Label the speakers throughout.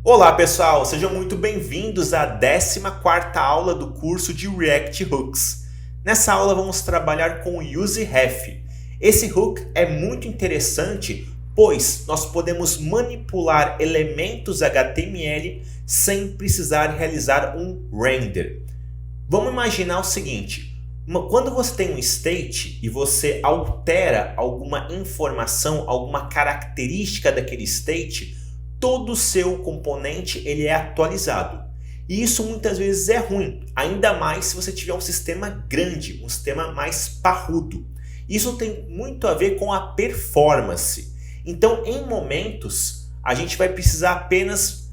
Speaker 1: Olá pessoal, sejam muito bem-vindos à 14ª aula do curso de React Hooks. Nessa aula vamos trabalhar com o UseRef. Esse hook é muito interessante, pois nós podemos manipular elementos HTML sem precisar realizar um render. Vamos imaginar o seguinte, quando você tem um state e você altera alguma informação, alguma característica daquele state, todo o seu componente ele é atualizado. E isso muitas vezes é ruim, ainda mais se você tiver um sistema grande, um sistema mais parrudo. Isso tem muito a ver com a performance. Então, em momentos, a gente vai precisar apenas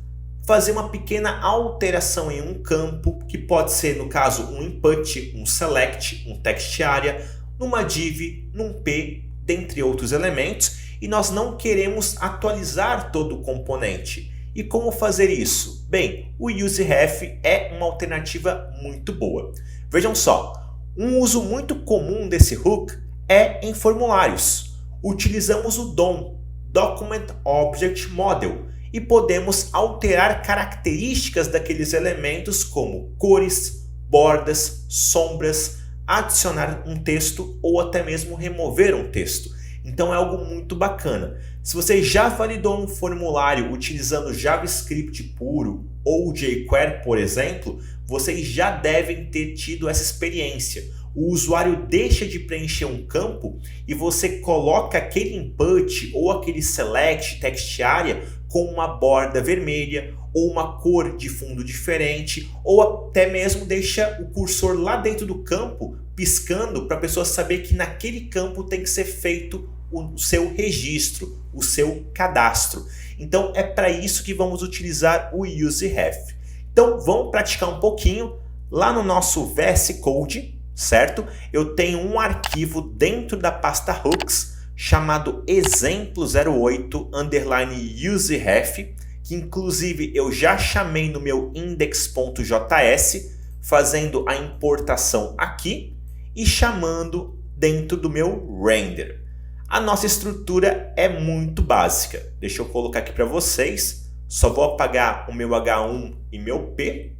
Speaker 1: fazer uma pequena alteração em um campo, que pode ser, no caso, um input, um select, um text area, numa div, num p, dentre outros elementos, e nós não queremos atualizar todo o componente. E como fazer isso? Bem, o UseRef é uma alternativa muito boa. Vejam só, um uso muito comum desse hook é em formulários. Utilizamos o DOM, Document Object Model, e podemos alterar características daqueles elementos como cores, bordas, sombras, adicionar um texto ou até mesmo remover um texto. Então é algo muito bacana. Se você já validou um formulário utilizando JavaScript puro ou jQuery, por exemplo, vocês já devem ter tido essa experiência. O usuário deixa de preencher um campo e você coloca aquele input ou aquele select text area com uma borda vermelha ou uma cor de fundo diferente, ou até mesmo deixa o cursor lá dentro do campo piscando para a pessoa saber que naquele campo tem que ser feito o seu registro, o seu cadastro. Então é para isso que vamos utilizar o UseRef. Então vamos praticar um pouquinho lá no nosso VS Code, certo? Eu tenho um arquivo dentro da pasta hooks chamado exemplo08_useref, que inclusive eu já chamei no meu index.js, fazendo a importação aqui e chamando dentro do meu render. A nossa estrutura é muito básica. Deixa eu colocar aqui para vocês. Só vou apagar o meu H1 e meu P.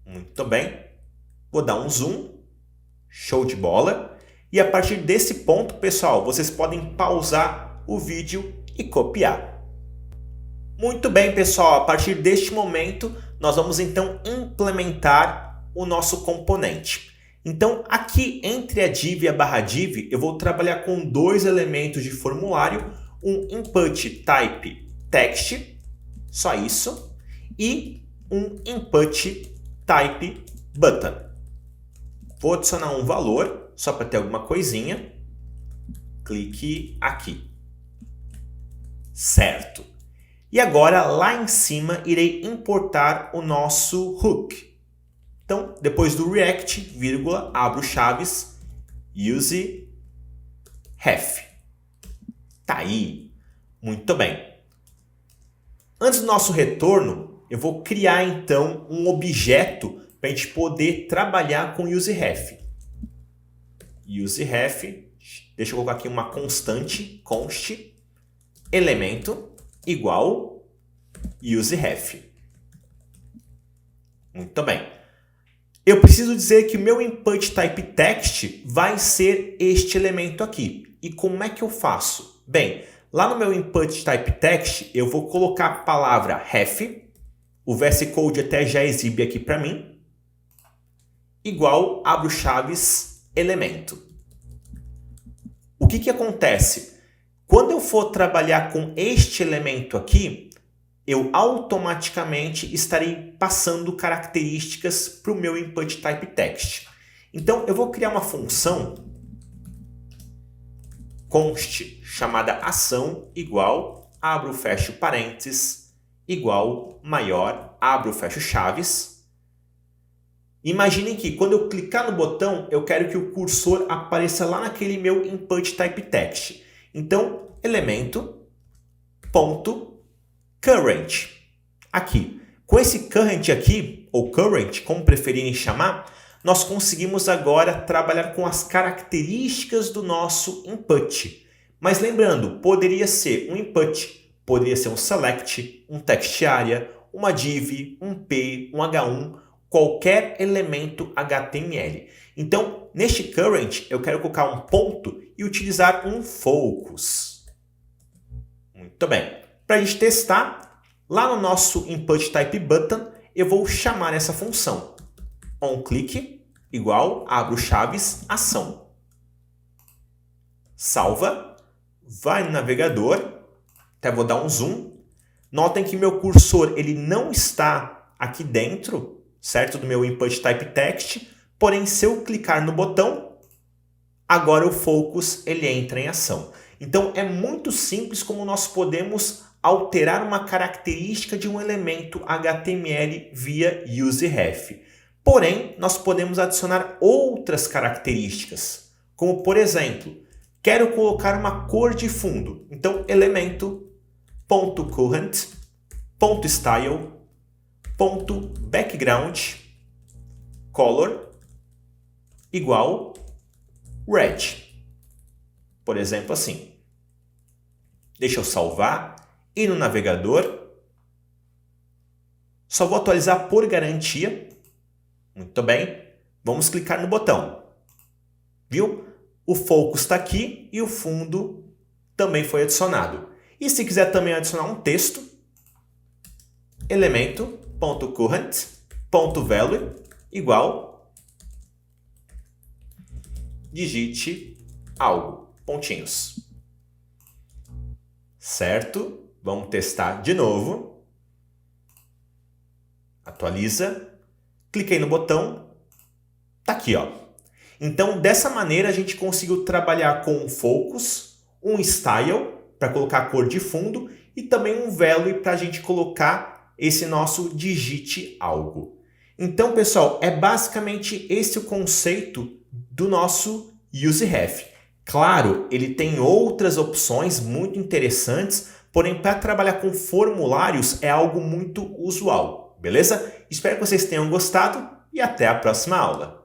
Speaker 1: Muito bem. Vou dar um zoom. Show de bola. E a partir desse ponto, pessoal, vocês podem pausar o vídeo e copiar. Muito bem, pessoal. A partir deste momento, nós vamos então implementar o nosso componente. Então, aqui entre a div e a barra div, eu vou trabalhar com dois elementos de formulário, um input type text, só isso, e um input type button. Vou adicionar um valor, só para ter alguma coisinha. Clique aqui. Certo. E agora, lá em cima, irei importar o nosso hook. Então, depois do React, vírgula, abro chaves, UseRef. Tá aí. Muito bem. Antes do nosso retorno, eu vou criar então um objeto para a gente poder trabalhar com UseRef. UseRef, deixa eu colocar aqui uma constante, const, elemento, igual, UseRef. Muito bem. Eu preciso dizer que o meu input type text vai ser este elemento aqui. E como é que eu faço? Bem, lá no meu input type text, eu vou colocar a palavra ref, o VS Code até já exibe aqui para mim, igual, abro chaves, elemento. O que acontece? Quando eu for trabalhar com este elemento aqui, eu automaticamente estarei passando características para o meu input type text. Então, eu vou criar uma função const chamada ação igual, abro, fecho parênteses, igual, maior, abro, fecho chaves. Imaginem que quando eu clicar no botão, eu quero que o cursor apareça lá naquele meu input type text. Então, elemento, ponto, current, aqui. Com esse current aqui, ou current, como preferirem chamar, nós conseguimos agora trabalhar com as características do nosso input. Mas lembrando, poderia ser um input, poderia ser um select, um text area, uma div, um p, um h1, qualquer elemento HTML. Então, neste current, eu quero colocar um ponto e utilizar um focus. Muito bem. Para a gente testar, lá no nosso input type button, eu vou chamar essa função. OnClick igual, abro chaves, ação. Salva, vai no navegador, até vou dar um zoom. Notem que meu cursor ele não está aqui dentro, certo, do meu input type text, porém se eu clicar no botão, agora o focus ele entra em ação. Então é muito simples como nós podemos alterar uma característica de um elemento HTML via useRef. Porém, nós podemos adicionar outras características, como por exemplo, quero colocar uma cor de fundo. Então, elemento.current.style.background color igual red. Por exemplo, assim. Deixa eu salvar, ir no navegador. Só vou atualizar por garantia. Muito bem. Vamos clicar no botão. Viu? O focus está aqui e o fundo também foi adicionado. E se quiser também adicionar um texto, elemento.current.value igual digite algo, pontinhos. Certo? Vamos testar de novo. Atualiza. Cliquei no botão. Tá aqui, ó. Então, dessa maneira, a gente conseguiu trabalhar com um focus, um style, para colocar a cor de fundo, e também um value para a gente colocar esse nosso digite algo. Então, pessoal, é basicamente esse o conceito do nosso useRef. Claro, ele tem outras opções muito interessantes, porém, para trabalhar com formulários é algo muito usual, beleza? Espero que vocês tenham gostado e até a próxima aula.